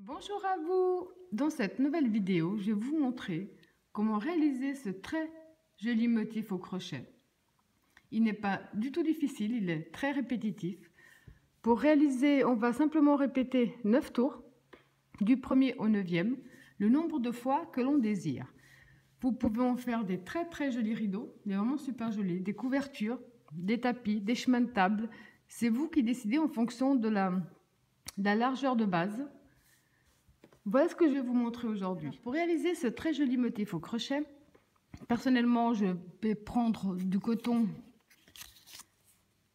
Bonjour à vous! Dans cette nouvelle vidéo, je vais vous montrer comment réaliser ce très joli motif au crochet. Il n'est pas du tout difficile, il est très répétitif. Pour réaliser, on va simplement répéter 9 tours, du 1er au 9e, le nombre de fois que l'on désire. Vous pouvez en faire des très jolis rideaux, il est vraiment super joli, des couvertures, des tapis, des chemins de table. C'est vous qui décidez en fonction de la largeur de base. Voilà ce que je vais vous montrer aujourd'hui. Pour réaliser ce très joli motif au crochet, personnellement, je vais prendre du coton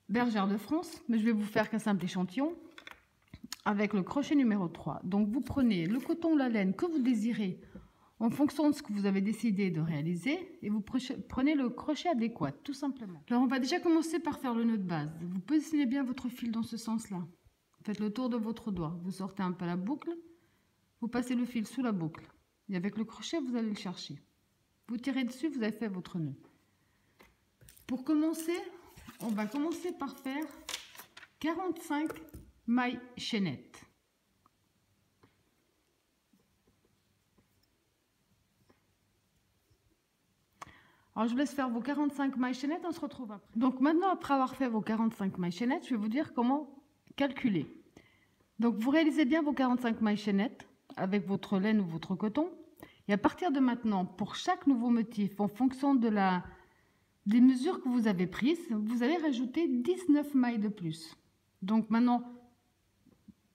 Bergère de France, mais je vais vous faire qu'un simple échantillon avec le crochet numéro 3. Donc, vous prenez le coton ou la laine que vous désirez en fonction de ce que vous avez décidé de réaliser et vous prenez le crochet adéquat, tout simplement. Alors, on va déjà commencer par faire le nœud de base. Vous positionnez bien votre fil dans ce sens-là. Faites le tour de votre doigt. Vous sortez un peu la boucle. Vous passez le fil sous la boucle et avec le crochet, vous allez le chercher. Vous tirez dessus, vous avez fait votre nœud. Pour commencer, on va commencer par faire 45 mailles chaînettes. Alors, je vous laisse faire vos 45 mailles chaînettes, on se retrouve après. Donc maintenant, après avoir fait vos 45 mailles chaînettes, je vais vous dire comment calculer. Donc, vous réalisez bien vos 45 mailles chaînettes avec votre laine ou votre coton. Et à partir de maintenant, pour chaque nouveau motif, en fonction de des mesures que vous avez prises, vous allez rajouter 19 mailles de plus. Donc maintenant,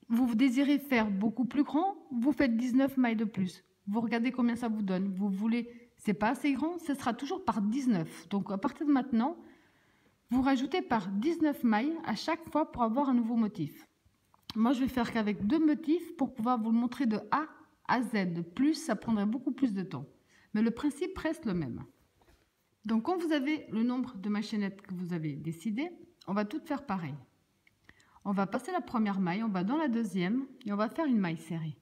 vous désirez faire beaucoup plus grand, vous faites 19 mailles de plus. Vous regardez combien ça vous donne. Vous voulez, c'est pas assez grand, ce sera toujours par 19. Donc à partir de maintenant, vous rajoutez par 19 mailles à chaque fois pour avoir un nouveau motif. Moi, je vais faire qu'avec 2 motifs pour pouvoir vous le montrer de A à Z. Plus, ça prendrait beaucoup plus de temps. Mais le principe reste le même. Donc, quand vous avez le nombre de mailles chaînettes que vous avez décidé, on va toutes faire pareil. On va passer la première maille, on va dans la deuxième et on va faire une maille serrée.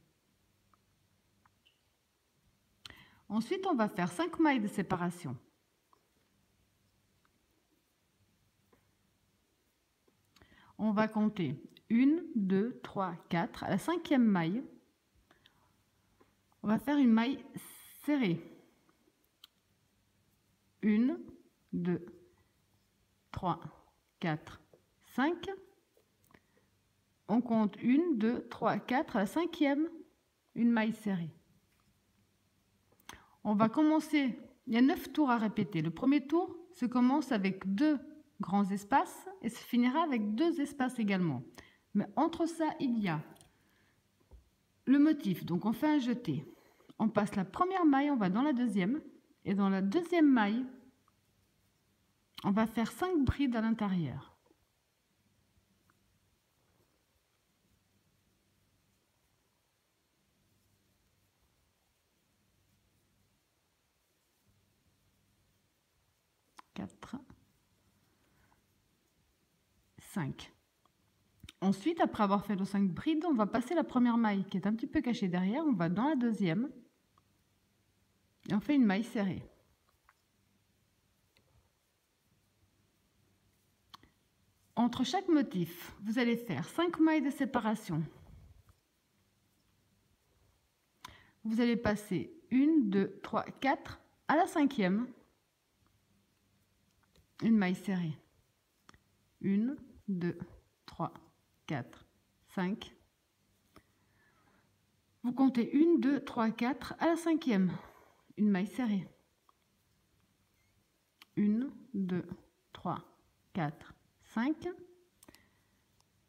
Ensuite, on va faire 5 mailles de séparation. On va compter 1, 2, 3, 4. À la 5e maille, on va faire une maille serrée. 1, 2, 3, 4, 5. On compte 1, 2, 3, 4. À la 5e, une maille serrée. On va commencer, il y a 9 tours à répéter. Le premier tour se commence avec 2 grands espaces et se finira avec 2 espaces également. Mais entre ça, il y a le motif. Donc on fait un jeté. On passe la première maille, on va dans la deuxième. Et dans la deuxième maille, on va faire 5 brides à l'intérieur. Quatre, 5. Ensuite, après avoir fait nos 5 brides, on va passer la première maille qui est un petit peu cachée derrière. On va dans la deuxième et on fait une maille serrée. Entre chaque motif, vous allez faire 5 mailles de séparation. Vous allez passer 1, 2, 3, 4. À la 5e, une maille serrée. 1, 2, 3, 4, 5. Vous comptez 1, 2, 3, 4. À la 5e, une maille serrée. 1, 2, 3, 4, 5.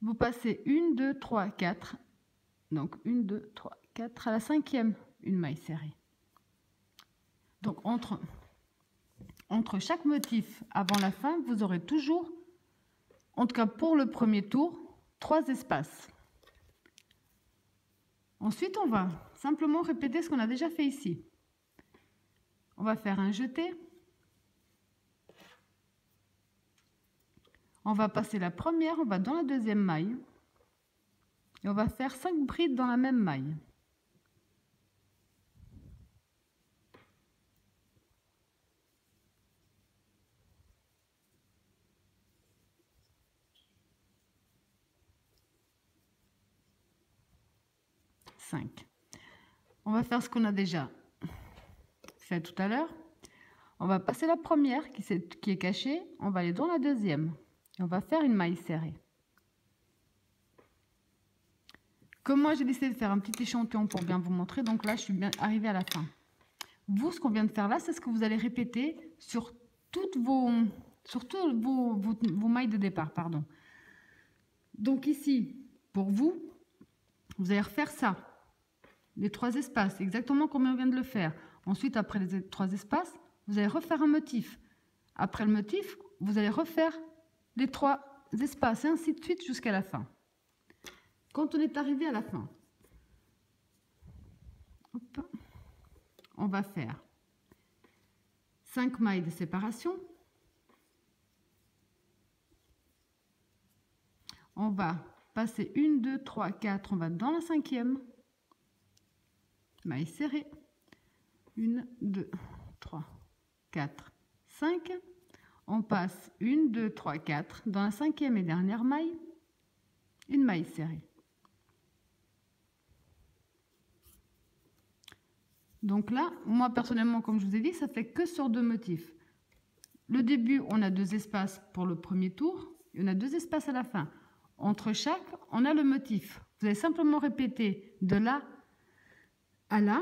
Vous passez 1, 2, 3, 4. Donc 1, 2, 3, 4. À la 5e, une maille serrée. Donc entre chaque motif avant la fin, vous aurez toujours, en tout cas pour le premier tour, 3 espaces. Ensuite, on va simplement répéter ce qu'on a déjà fait ici. On va faire un jeté. On va passer la première, on va dans la deuxième maille. Et on va faire 5 brides dans la même maille. 5. On va faire ce qu'on a déjà fait tout à l'heure. On va passer la première qui est cachée. On va aller dans la deuxième. On va faire une maille serrée. Comme moi, j'ai décidé de faire un petit échantillon pour bien vous montrer. Donc là, je suis bien arrivée à la fin. Vous, ce qu'on vient de faire là, c'est ce que vous allez répéter sur toutes vos mailles de départ. Pardon. Donc ici, pour vous, vous allez refaire ça. Les 3 espaces, exactement comme on vient de le faire. Ensuite, après les 3 espaces, vous allez refaire un motif. Après le motif, vous allez refaire les 3 espaces, et ainsi de suite jusqu'à la fin. Quand on est arrivé à la fin, hop, on va faire 5 mailles de séparation. On va passer 1, 2, 3, 4, on va dans la 5e. Maille serrée. 1, 2, 3, 4, 5. On passe 1, 2, 3, 4 dans la 5e et dernière maille. Une maille serrée. Donc là, moi personnellement, comme je vous ai dit, ça fait que sur 2 motifs. Le début, on a 2 espaces pour le premier tour, et on a 2 espaces à la fin. Entre chaque, on a le motif. Vous allez simplement répéter de là à là,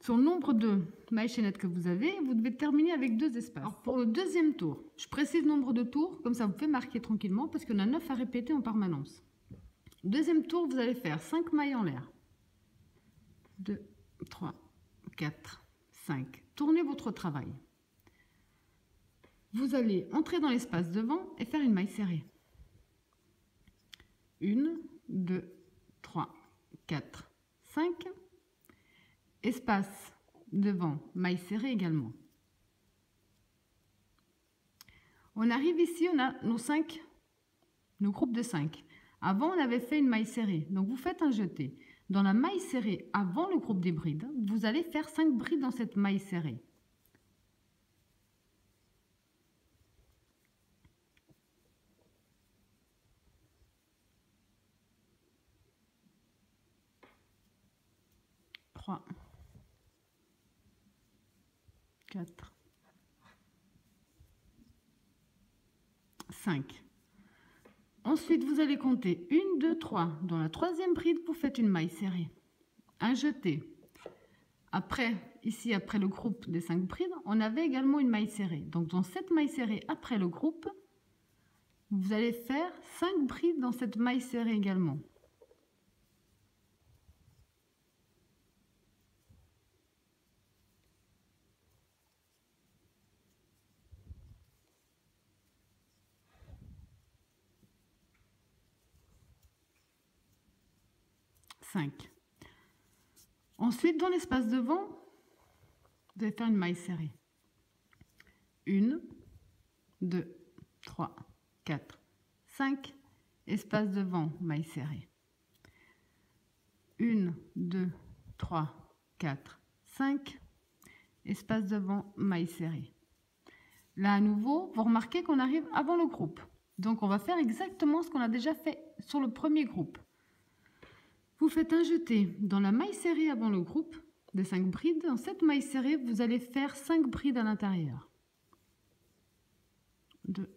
sur le nombre de mailles chaînettes que vous avez, vous devez terminer avec 2 espaces. Alors pour le deuxième tour, je précise le nombre de tours, comme ça vous pouvez marquer tranquillement, parce qu'on a 9 à répéter en permanence. Deuxième tour, vous allez faire 5 mailles en l'air. 2, 3, 4, 5. Tournez votre travail. Vous allez entrer dans l'espace devant et faire une maille serrée. 1, 2, 3, 4, 5. Espace devant, maille serrée également. On arrive ici, on a nos groupes de 5. Avant, on avait fait une maille serrée. Donc, vous faites un jeté. Dans la maille serrée, avant le groupe des brides, vous allez faire 5 brides dans cette maille serrée. Trois, 4, 5. Ensuite, vous allez compter 1, 2, 3. Dans la 3e bride, vous faites une maille serrée. Un jeté. Après, ici, après le groupe des 5 brides, on avait également une maille serrée. Donc, dans cette maille serrée, après le groupe, vous allez faire 5 brides dans cette maille serrée également. Ensuite, dans l'espace devant, vous allez faire une maille serrée. 1, 2, 3, 4, 5. Espace devant, maille serrée. 1, 2, 3, 4, 5. Espace devant, maille serrée. Là, à nouveau, vous remarquez qu'on arrive avant le groupe. Donc, on va faire exactement ce qu'on a déjà fait sur le premier groupe. Vous faites un jeté dans la maille serrée avant le groupe des 5 brides. Dans cette maille serrée, vous allez faire 5 brides à l'intérieur. 2,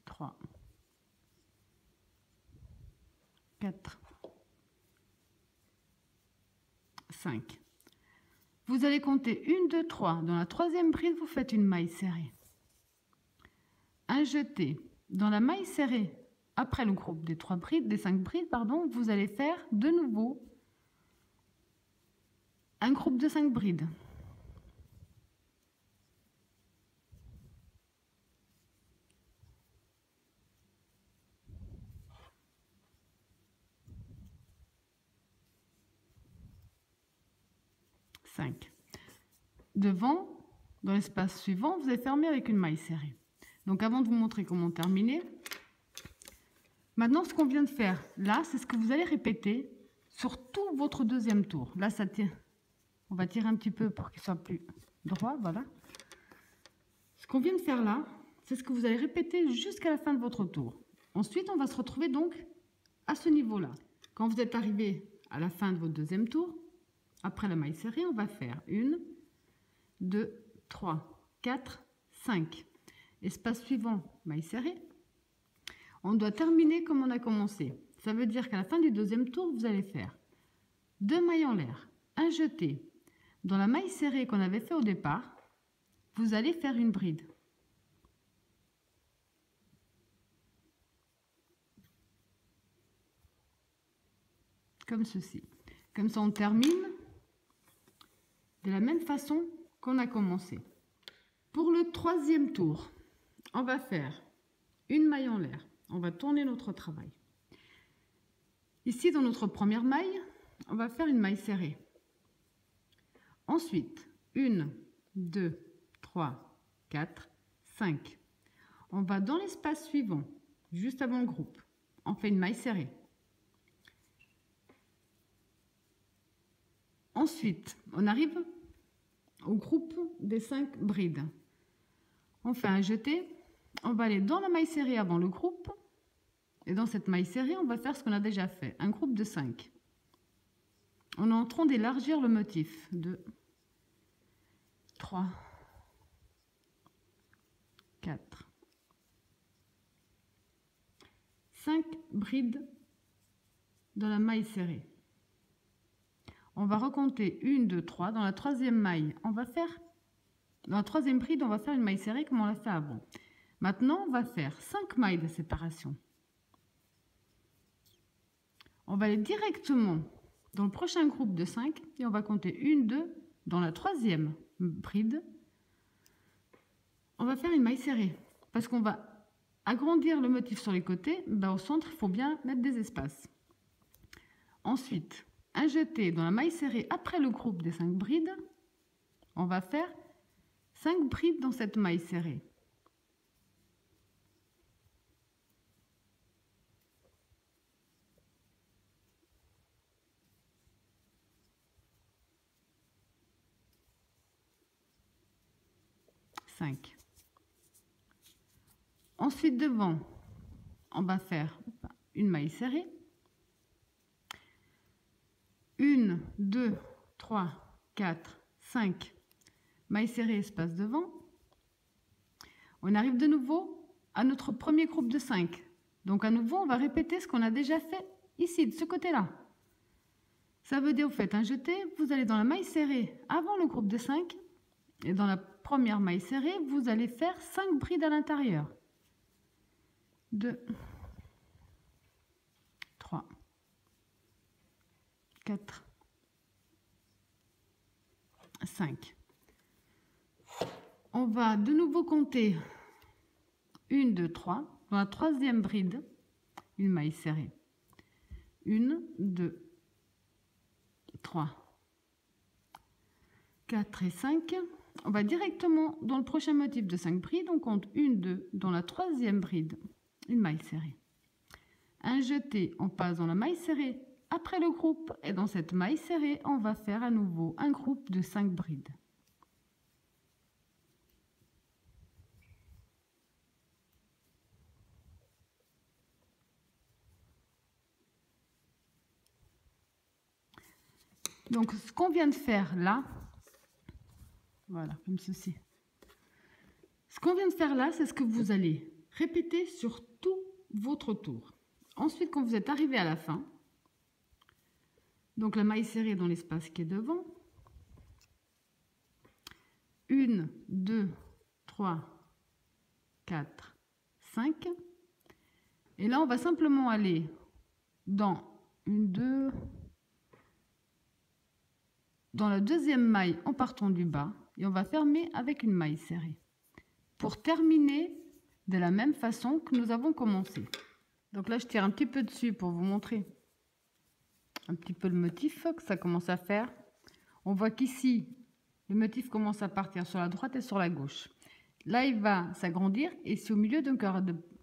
3, 4, 5. Vous allez compter 1, 2, 3. Dans la 3e bride, vous faites une maille serrée. Un jeté dans la maille serrée. Après le groupe des 5 brides, pardon, vous allez faire de nouveau un groupe de 5 brides. Devant, dans l'espace suivant, vous allez fermer avec une maille serrée. Donc avant de vous montrer comment terminer, maintenant ce qu'on vient de faire là, c'est ce que vous allez répéter sur tout votre deuxième tour. Là, ça tient. On va tirer un petit peu pour qu'il soit plus droit, voilà. Ce qu'on vient de faire là, c'est ce que vous allez répéter jusqu'à la fin de votre tour. Ensuite, on va se retrouver donc à ce niveau-là. Quand vous êtes arrivé à la fin de votre deuxième tour, après la maille serrée, on va faire 1, 2, 3, 4, 5. Espace suivant, maille serrée. On doit terminer comme on a commencé. Ça veut dire qu'à la fin du deuxième tour, vous allez faire 2 mailles en l'air, un jeté. Dans la maille serrée qu'on avait fait au départ, vous allez faire une bride. Comme ceci. Comme ça, on termine de la même façon qu'on a commencé. Pour le troisième tour, on va faire une maille en l'air. On va tourner notre travail. Ici, dans notre première maille, on va faire une maille serrée. Ensuite, 1, 2, 3, 4, 5. On va dans l'espace suivant, juste avant le groupe. On fait une maille serrée. Ensuite, on arrive au groupe des 5 brides. On fait un jeté. On va aller dans la maille serrée avant le groupe. Et dans cette maille serrée, on va faire ce qu'on a déjà fait, un groupe de 5. On est en train d'élargir le motif. 2, 3, 4, 5 brides dans la maille serrée. On va recompter 1, 2, 3. Dans la troisième maille, on va faire, dans la troisième bride, on va faire une maille serrée comme on l'a fait avant. Maintenant, on va faire 5 mailles de séparation. On va aller directement dans le prochain groupe de 5 et on va compter 1, 2. Dans la troisième bride, on va faire une maille serrée parce qu'on va agrandir le motif sur les côtés. Au centre, il faut bien mettre des espaces. Ensuite, un jeté dans la maille serrée après le groupe des 5 brides. On va faire 5 brides dans cette maille serrée. Ensuite, devant, on va faire une maille serrée. 1, 2, 3, 4, 5. Maille serrée, espace devant. On arrive de nouveau à notre premier groupe de 5. Donc, à nouveau, on va répéter ce qu'on a déjà fait ici, de ce côté-là. Ça veut dire, vous faites un jeté, vous allez dans la maille serrée avant le groupe de 5. Et dans la première maille serrée, vous allez faire 5 brides à l'intérieur. 2, 3, 4, 5. On va de nouveau compter 1, 2, 3. Dans la troisième bride, une maille serrée. 1, 2, 3, 4 et 5. On va directement dans le prochain motif de 5 brides. On compte 1, 2. Dans la troisième bride, une maille serrée. Un jeté, on passe dans la maille serrée après le groupe. Et dans cette maille serrée, on va faire à nouveau un groupe de 5 brides. Donc, ce qu'on vient de faire là, voilà, comme ceci. Ce qu'on vient de faire là, c'est ce que vous allez répéter sur tout votre tour. Ensuite, quand vous êtes arrivé à la fin, donc la maille serrée dans l'espace qui est devant, 1, 2, 3, 4, 5. Et là, on va simplement aller dans une, 2, dans la deuxième maille en partant du bas et on va fermer avec une maille serrée pour terminer de la même façon que nous avons commencé. Donc là, je tire un petit peu dessus pour vous montrer un petit peu le motif que ça commence à faire. On voit qu'ici, le motif commence à partir sur la droite et sur la gauche. Là, il va s'agrandir et c'est au milieu donc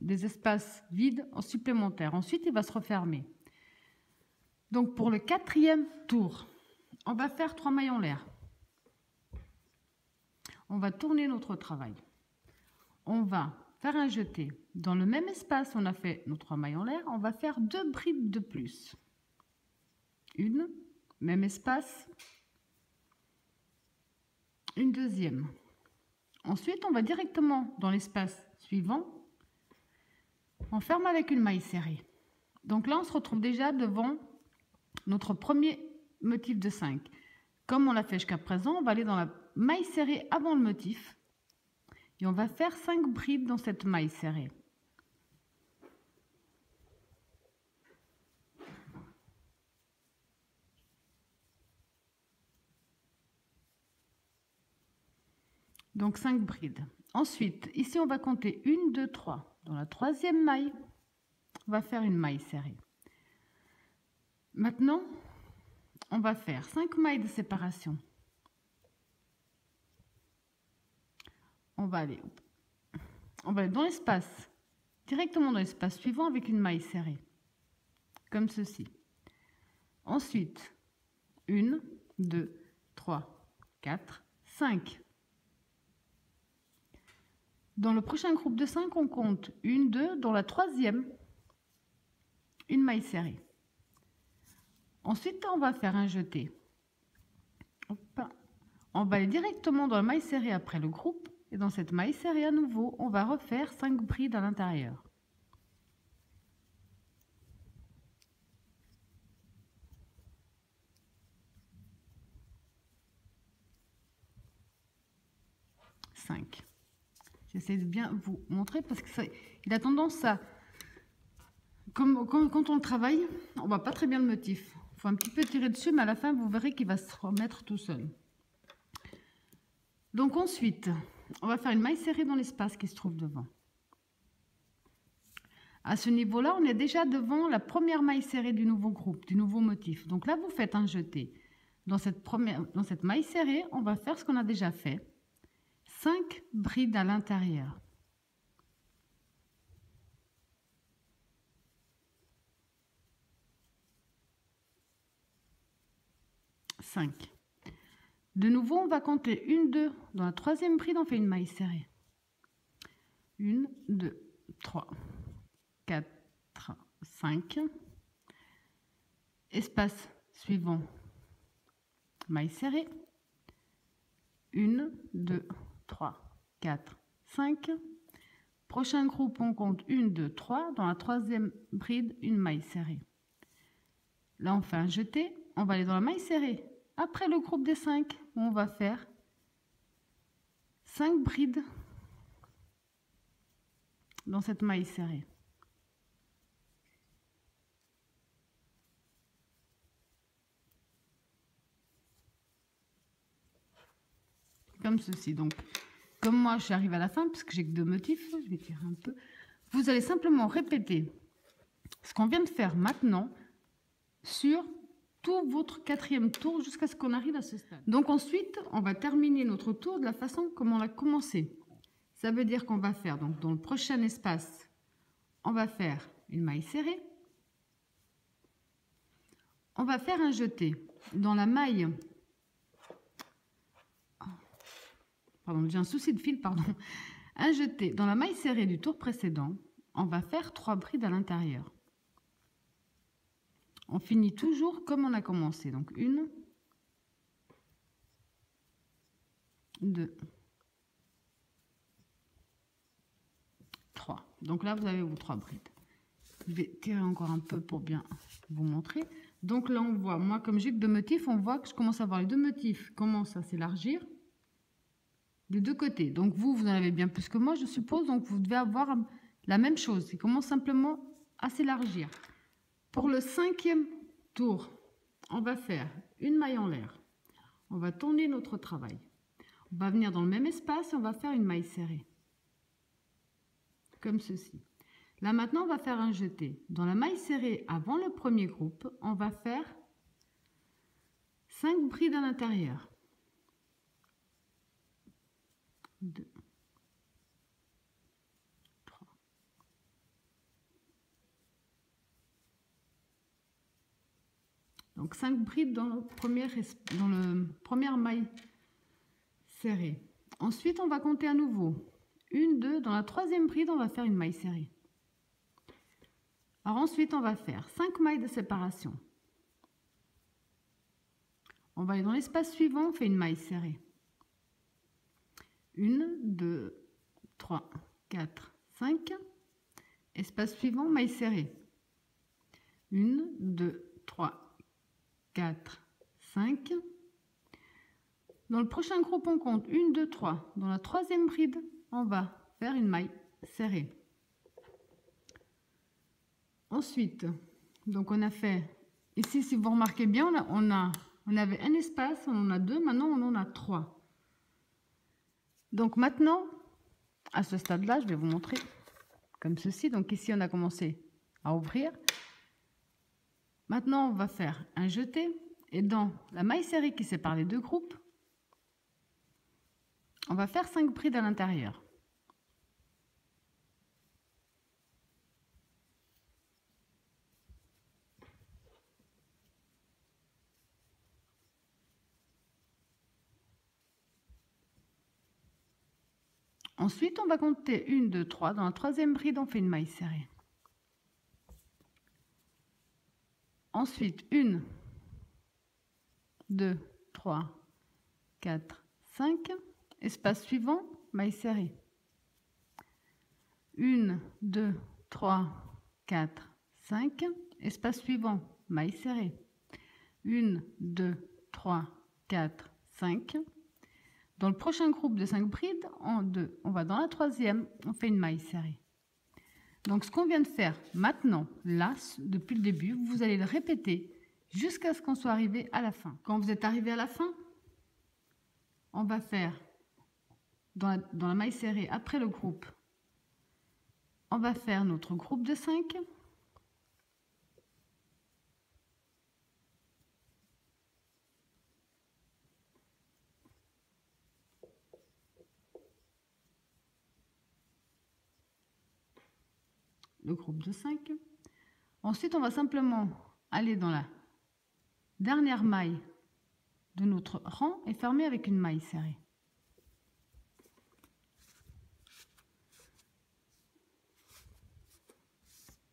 des espaces vides en supplémentaire. Ensuite, il va se refermer. Donc pour le quatrième tour, on va faire 3 mailles en l'air. On va tourner notre travail. On va faire un jeté. Dans le même espace, on a fait nos 3 mailles en l'air, on va faire 2 brides de plus. Une, même espace, une deuxième. Ensuite, on va directement dans l'espace suivant, on ferme avec une maille serrée. Donc là, on se retrouve déjà devant notre premier motif de 5. Comme on l'a fait jusqu'à présent, on va aller dans la maille serrée avant le motif et on va faire 5 brides dans cette maille serrée. Donc 5 brides. Ensuite, ici, on va compter 1, 2, 3. Dans la troisième maille, on va faire une maille serrée. Maintenant, on va faire 5 mailles de séparation. On va aller dans l'espace, directement dans l'espace suivant avec une maille serrée, comme ceci. Ensuite, 1, 2, 3, 4, 5. Dans le prochain groupe de 5, on compte 1, 2, dans la troisième, une maille serrée. Ensuite, on va faire un jeté. On va aller directement dans la maille serrée après le groupe. Et dans cette maille serrée à nouveau, on va refaire 5 brides à l'intérieur. J'essaie de bien vous montrer parce qu'il a tendance à... Quand on le travaille, on ne voit pas très bien le motif. Il faut un petit peu tirer dessus, mais à la fin, vous verrez qu'il va se remettre tout seul. Donc ensuite, on va faire une maille serrée dans l'espace qui se trouve devant. À ce niveau-là, on est déjà devant la première maille serrée du nouveau groupe, du nouveau motif. Donc là, vous faites un jeté. Dans cette maille serrée, on va faire ce qu'on a déjà fait. 5 brides à l'intérieur. 5. De nouveau, on va compter 1, 2. Dans la troisième bride, on fait une maille serrée. 1, 2, 3, 4, 5. Espace suivant, maille serrée. 1, 2, 3, 4, 5. Prochain groupe, on compte 1, 2, 3. Dans la troisième bride, une maille serrée. Là, on fait un jeté. On va aller dans la maille serrée. Après le groupe des 5, on va faire 5 brides dans cette maille serrée. Comme ceci. Donc, comme moi, je suis arrivée à la fin, puisque j'ai que 2 motifs, je vais tirer un peu. Vous allez simplement répéter ce qu'on vient de faire maintenant sur tout votre 4e tour jusqu'à ce qu'on arrive à ce stade. Donc ensuite, on va terminer notre tour de la façon comme on l'a commencé. Ça veut dire qu'on va faire, donc dans le prochain espace, on va faire une maille serrée. On va faire un jeté dans la maille... Pardon, j'ai un souci de fil, pardon. Un jeté dans la maille serrée du tour précédent. On va faire 3 brides à l'intérieur. On finit toujours comme on a commencé. Donc 1, 2, 3. Donc là, vous avez vos 3 brides. Je vais tirer encore un peu pour bien vous montrer. Donc là, on voit, moi, comme j'ai que 2 motifs, on voit que je commence à voir les 2 motifs commencent à s'élargir des 2 côtés. Donc vous en avez bien plus que moi, je suppose. Donc vous devez avoir la même chose. Il commence simplement à s'élargir. Pour le 5e tour, on va faire une maille en l'air. On va tourner notre travail. On va venir dans le même espace et on va faire une maille serrée. Comme ceci. Là maintenant, on va faire un jeté. Dans la maille serrée avant le premier groupe, on va faire 5 brides à l'intérieur. 2, 3. Donc 5 brides dans le première maille serrée. Ensuite, on va compter à nouveau 1, 2, dans la troisième bride, on va faire une maille serrée. Alors ensuite, on va faire 5 mailles de séparation. On va aller dans l'espace suivant, on fait une maille serrée. 1, 2, 3, 4, 5. Espace suivant, maille serrée. 1, 2, 3, 4, 5. Dans le prochain groupe, on compte 1, 2, 3. Dans la troisième bride, on va faire une maille serrée. Ensuite, donc on a fait, ici si vous remarquez bien, on avait un espace, on en a 2, maintenant on en a 3. Donc maintenant, à ce stade-là, je vais vous montrer comme ceci. Donc ici, on a commencé à ouvrir. Maintenant, on va faire un jeté. Et dans la maille serrée qui sépare les deux groupes, on va faire 5 brides à l'intérieur. Ensuite, on va compter 1, 2, 3. Dans la troisième bride, on fait une maille serrée. Ensuite, 1, 2, 3, 4, 5. Espace suivant, maille serrée. 1, 2, 3, 4, 5. Espace suivant, maille serrée. 1, 2, 3, 4, 5. Dans le prochain groupe de 5 brides, on va dans la troisième, on fait une maille serrée. Donc ce qu'on vient de faire maintenant, là, depuis le début, vous allez le répéter jusqu'à ce qu'on soit arrivé à la fin. Quand vous êtes arrivé à la fin, on va faire dans la maille serrée après le groupe, on va faire notre groupe de 5. Le groupe de 5. Ensuite, on va simplement aller dans la dernière maille de notre rang et fermer avec une maille serrée.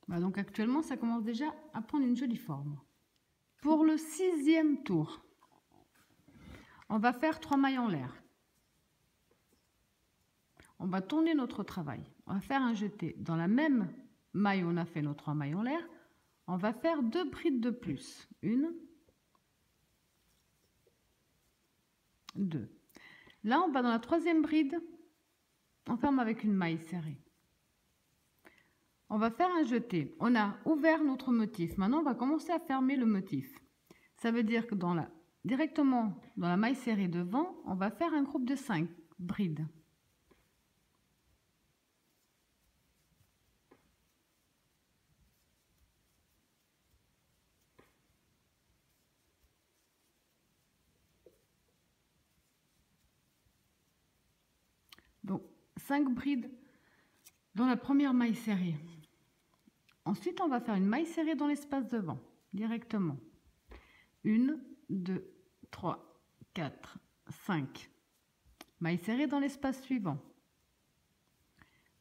Voilà, donc actuellement, ça commence déjà à prendre une jolie forme. Pour le 6e tour, on va faire 3 mailles en l'air. On va tourner notre travail. On va faire un jeté. Dans la même maille où on a fait nos 3 mailles en l'air, on va faire 2 brides de plus. 1, 2. Là, on va dans la troisième bride, on ferme avec une maille serrée. On va faire un jeté. On a ouvert notre motif. Maintenant, on va commencer à fermer le motif. Ça veut dire que directement dans la maille serrée devant, on va faire un groupe de 5 brides. Donc, 5 brides dans la première maille serrée. Ensuite, on va faire une maille serrée dans l'espace devant, directement. 1, 2, 3, 4, 5. Maille serrée dans l'espace suivant.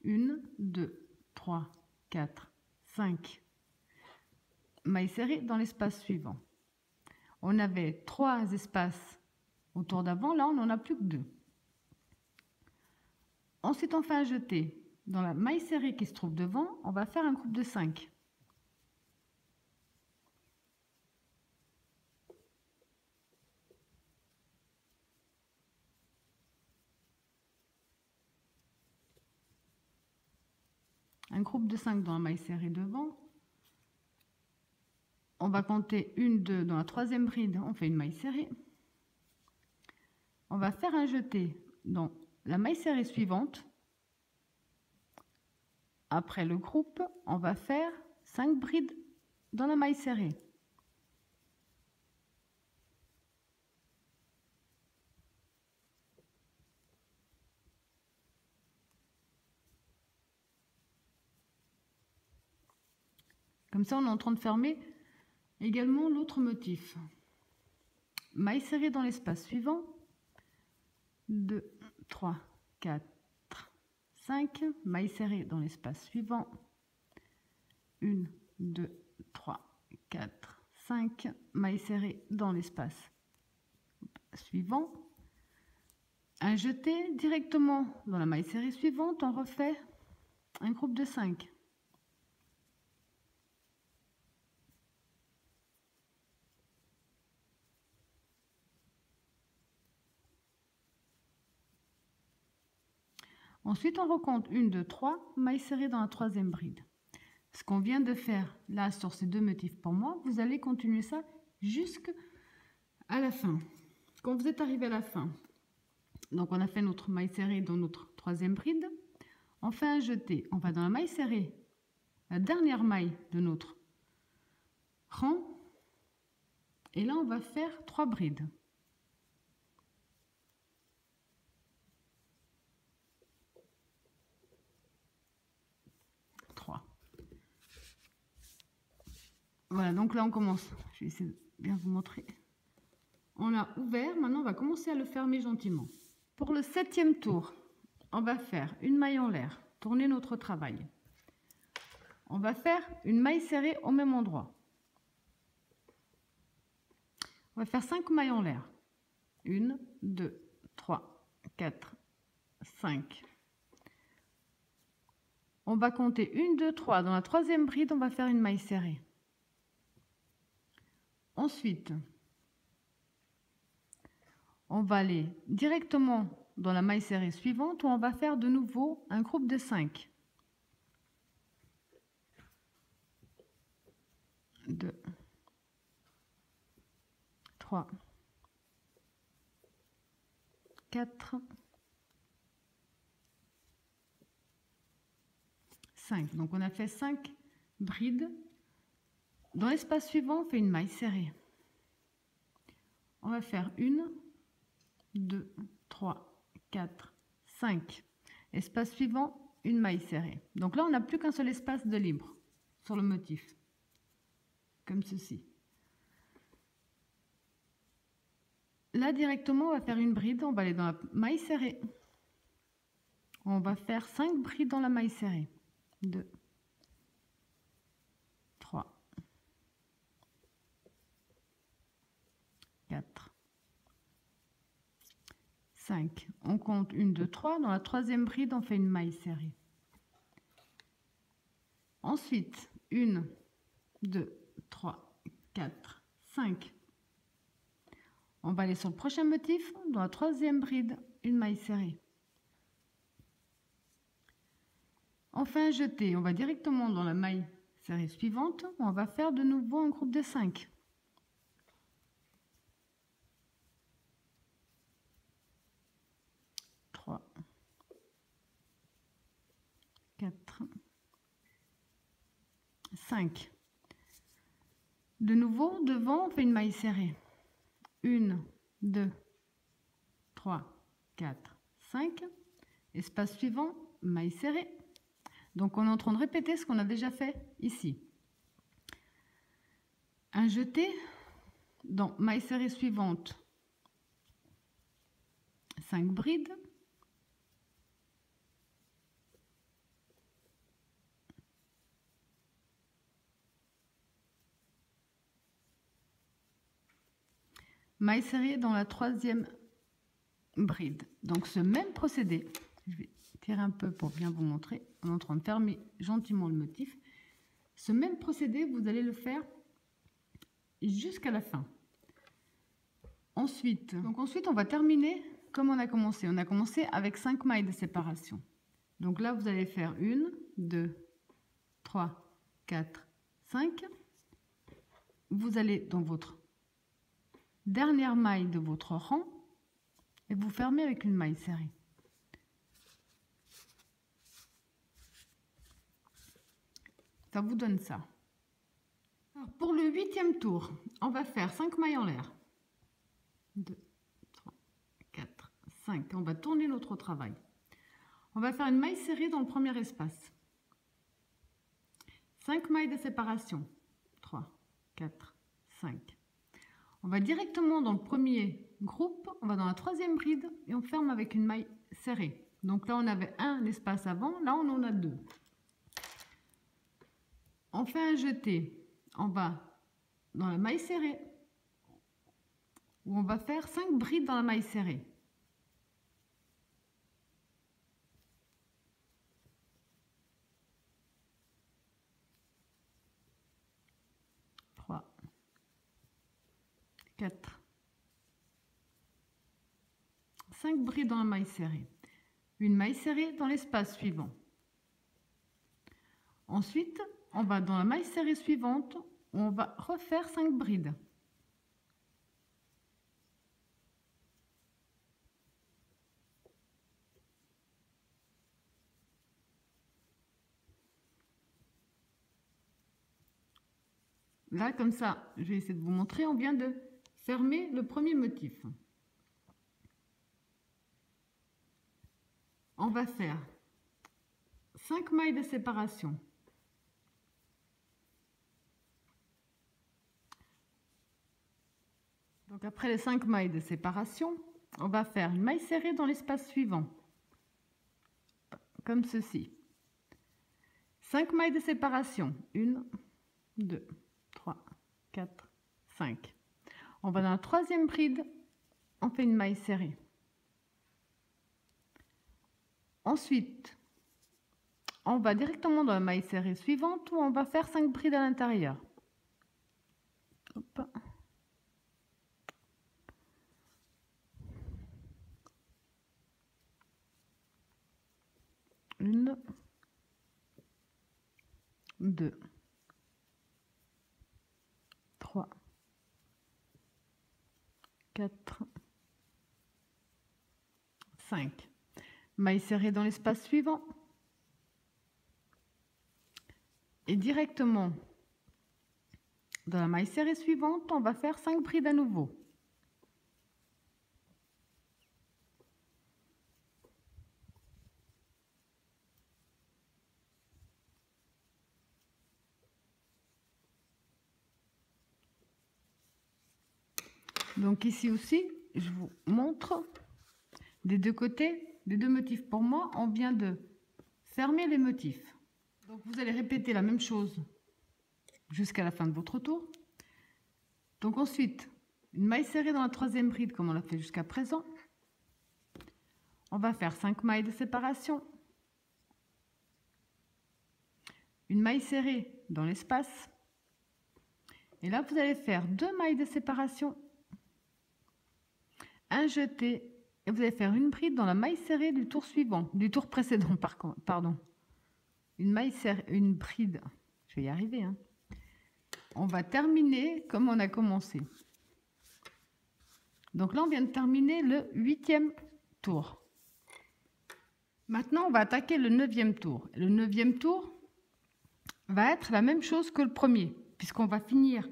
1, 2, 3, 4, 5. Maille serrée dans l'espace suivant. On avait 3 espaces autour d'avant, là on n'en a plus que 2. Ensuite, on fait un jeté. Dans la maille serrée qui se trouve devant, on va faire un groupe de 5. Un groupe de 5 dans la maille serrée devant. On va compter 1, 2 dans la troisième bride, on fait une maille serrée. On va faire un jeté dans la maille serrée suivante. Après le groupe, on va faire 5 brides dans la maille serrée. Comme ça, on est en train de fermer également l'autre motif. Maille serrée dans l'espace suivant. 2, 3, 4, 5, maille serrée dans l'espace suivant, 1, 2, 3, 4, 5, maille serrée dans l'espace suivant, un jeté directement dans la maille serrée suivante, on refait un groupe de 5. Ensuite, on recompte 1, 2, 3, mailles serrées dans la troisième bride. Ce qu'on vient de faire là sur ces deux motifs pour moi, vous allez continuer ça jusqu'à la fin. Quand vous êtes arrivé à la fin, donc on a fait notre maille serrée dans notre troisième bride, on fait un jeté, on va dans la maille serrée, la dernière maille de notre rang, et là on va faire 3 brides. Voilà, donc là on commence, je vais essayer de bien vous montrer. On l'a ouvert, maintenant on va commencer à le fermer gentiment. Pour le 7e tour, on va faire une maille en l'air, tourner notre travail. On va faire une maille serrée au même endroit. On va faire 5 mailles en l'air. 1, 2, 3, 4, 5. On va compter 1, 2, 3. Dans la troisième bride, on va faire une maille serrée. Ensuite, on va aller directement dans la maille serrée suivante où on va faire de nouveau un groupe de 5. 2, 3, 4, 5. Donc on a fait 5 brides. Dans l'espace suivant, on fait une maille serrée. On va faire 1, 2, 3, 4, 5. Espace suivant, une maille serrée. Donc là, on n'a plus qu'un seul espace de libre sur le motif, comme ceci. Là, directement, on va faire une bride. On va aller dans la maille serrée. On va faire 5 brides dans la maille serrée. 2, 3, 4, 5. On compte 1, 2, 3. Dans la troisième bride, on fait une maille serrée. Ensuite, 1, 2, 3, 4, 5. On va aller sur le prochain motif. Dans la troisième bride, une maille serrée. On fait un jeté. On va directement dans la maille serrée suivante. On va faire de nouveau un groupe de 5. 3, 4, 5. De nouveau, devant, on fait une maille serrée. 1, 2, 3, 4, 5. Espace suivant, maille serrée. Donc, on est en train de répéter ce qu'on a déjà fait ici. Un jeté dans maille serrée suivante, 5 brides. Maille serrée dans la troisième bride. Donc ce même procédé, je vais tirer un peu pour bien vous montrer, on est en train de fermer gentiment le motif. Ce même procédé, vous allez le faire jusqu'à la fin. Ensuite, on va terminer comme on a commencé. On a commencé avec 5 mailles de séparation. Donc là, vous allez faire 1, 2, 3, 4, 5. Vous allez dans votre dernière maille de votre rang et vous fermez avec une maille serrée. Ça vous donne ça. Alors, pour le 8e tour, on va faire 5 mailles en l'air. 2, 3, 4, 5. On va tourner notre travail. On va faire une maille serrée dans le premier espace. 5 mailles de séparation. 3, 4, 5. On va directement dans le premier groupe, on va dans la troisième bride et on ferme avec une maille serrée. Donc là, on avait un espace avant, là, on en a 2. On fait un jeté en bas dans la maille serrée, où on va faire 5 brides dans la maille serrée. 3, 4, 5 brides dans la maille serrée. Une maille serrée dans l'espace suivant. Ensuite, on va dans la maille serrée suivante, où on va refaire 5 brides. Là, comme ça, je vais essayer de vous montrer, on vient de fermer le premier motif. On va faire 5 mailles de séparation. Donc après les 5 mailles de séparation, on va faire une maille serrée dans l'espace suivant, comme ceci. 5 mailles de séparation, 1, 2, 3, 4, 5. On va dans la troisième bride, on fait une maille serrée. Ensuite, on va directement dans la maille serrée suivante où on va faire 5 brides à l'intérieur. Hop. 1, 2, 3, 4, 5. Maille serrée dans l'espace suivant. Et directement dans la maille serrée suivante, on va faire 5 brides à nouveau. Donc ici aussi, je vous montre des deux côtés, des deux motifs. Pour moi, on vient de fermer les motifs. Donc vous allez répéter la même chose jusqu'à la fin de votre tour. Donc ensuite, une maille serrée dans la troisième bride comme on l'a fait jusqu'à présent. On va faire 5 mailles de séparation. Une maille serrée dans l'espace. Et là, vous allez faire 2 mailles de séparation, un jeté, et vous allez faire une bride dans la maille serrée du tour suivant, du tour précédent, pardon. Une maille serrée, une bride, je vais y arriver, hein. On va terminer comme on a commencé. Donc là, on vient de terminer le 8e tour. Maintenant, on va attaquer le 9e tour. Le 9e tour va être la même chose que le premier, puisqu'on va finir,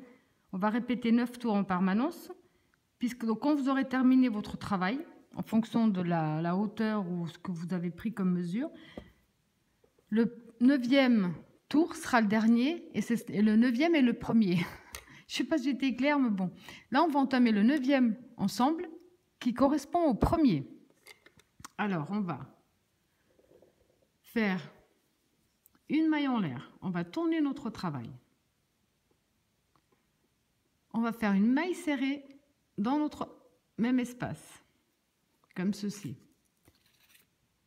on va répéter 9 tours en permanence, puisque donc, quand vous aurez terminé votre travail, en fonction de la hauteur ou ce que vous avez pris comme mesure, le 9e tour sera le dernier et le 9e est le premier. Je ne sais pas si j'étais claire, mais bon. Là, on va entamer le 9e ensemble qui correspond au premier. Alors, on va faire une maille en l'air. On va tourner notre travail. On va faire une maille serrée dans notre même espace, comme ceci.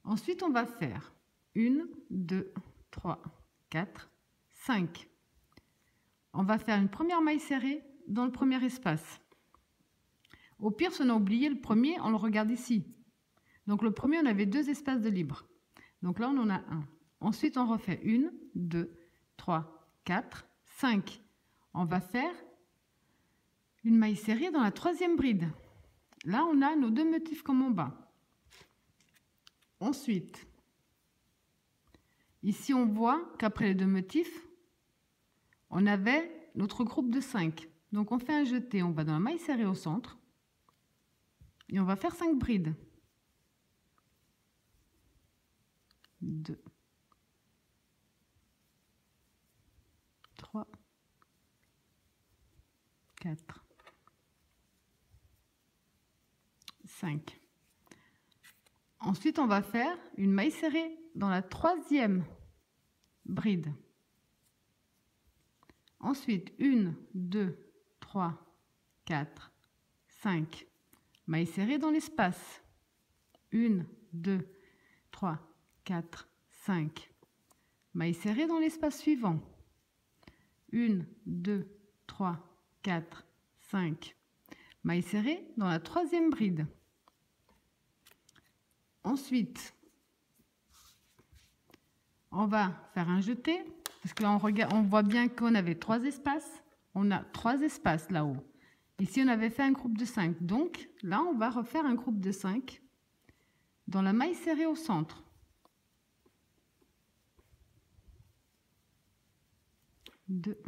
Ensuite, on va faire 1, 2, 3, 4, 5. On va faire une première maille serrée dans le premier espace. Au pire, si on a oublié le premier, on le regarde ici. Donc le premier, on avait 2 espaces de libre. Donc là, on en a un. Ensuite, on refait 1, 2, 3, 4, 5. On va faire une maille serrée dans la troisième bride. Là, on a nos 2 motifs comme en bas. Ensuite, ici, on voit qu'après les 2 motifs, on avait notre groupe de 5. Donc, on fait un jeté, on va dans la maille serrée au centre et on va faire 5 brides. 2, 3, 4, 5. Ensuite, on va faire une maille serrée dans la troisième bride. Ensuite, 1, 2, 3, 4, 5. Maille serrée dans l'espace. 1, 2, 3, 4, 5. Maille serrée dans l'espace suivant. 1, 2, 3, 4, 5. Maille serrée dans la troisième bride. Ensuite, on va faire un jeté, parce que là, on voit bien qu'on avait 3 espaces. On a 3 espaces là-haut. Ici, on avait fait un groupe de 5. Donc, là, on va refaire un groupe de 5 dans la maille serrée au centre. 2,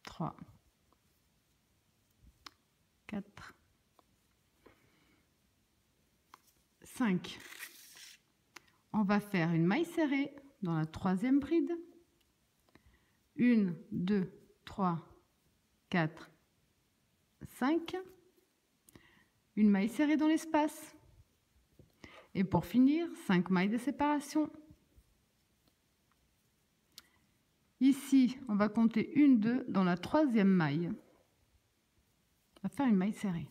3, 4, 5. On va faire une maille serrée dans la troisième bride. 1, 2, 3, 4, 5. Une maille serrée dans l'espace. Et pour finir, 5 mailles de séparation. Ici, on va compter 1, 2 dans la troisième maille. On va faire une maille serrée.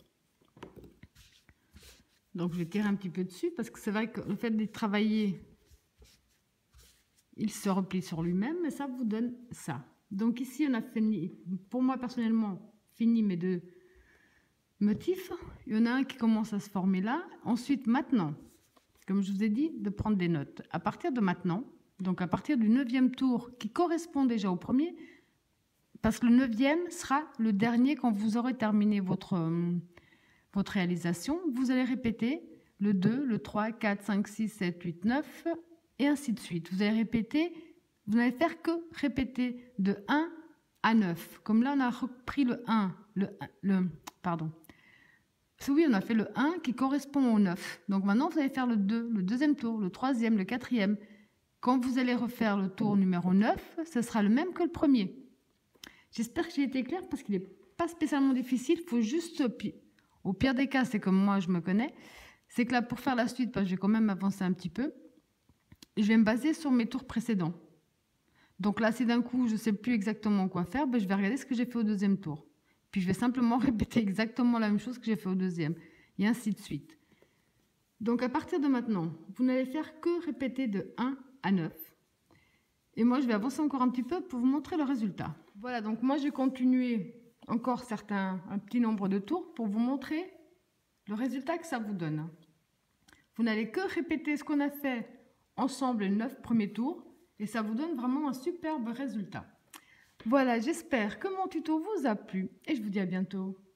Donc, je vais tirer un petit peu dessus parce que c'est vrai que le fait de travailler, il se replie sur lui-même, mais ça vous donne ça. Donc ici, on a fini, pour moi personnellement, fini mes 2 motifs. Il y en a un qui commence à se former là. Ensuite, maintenant, comme je vous ai dit, de prendre des notes. À partir de maintenant, donc à partir du 9e tour qui correspond déjà au premier, parce que le 9e sera le dernier quand vous aurez terminé votre réalisation. Vous allez répéter le 2, le 3, 4, 5, 6, 7, 8, 9 et ainsi de suite. Vous allez répéter, vous n'allez faire que répéter de 1 à 9. Comme là, on a repris le 1, pardon. Oui, on a fait le 1 qui correspond au 9. Donc maintenant, vous allez faire le 2, le deuxième tour, le troisième, le quatrième. Quand vous allez refaire le tour numéro 9, ce sera le même que le premier. J'espère que j'ai été claire parce qu'il n'est pas spécialement difficile. Il faut juste, au pire des cas, c'est comme moi, je me connais. C'est que là, pour faire la suite, parce que je vais quand même avancer un petit peu, je vais me baser sur mes tours précédents. Donc là, si d'un coup, je ne sais plus exactement quoi faire, je vais regarder ce que j'ai fait au deuxième tour. Puis je vais simplement répéter exactement la même chose que j'ai fait au deuxième. Et ainsi de suite. Donc à partir de maintenant, vous n'allez faire que répéter de 1 à 9. Et moi, je vais avancer encore un petit peu pour vous montrer le résultat. Voilà, donc moi, je vais continuer encore un petit nombre de tours pour vous montrer le résultat que ça vous donne. Vous n'allez que répéter ce qu'on a fait ensemble les 9 premiers tours et ça vous donne vraiment un superbe résultat. Voilà, j'espère que mon tuto vous a plu et je vous dis à bientôt.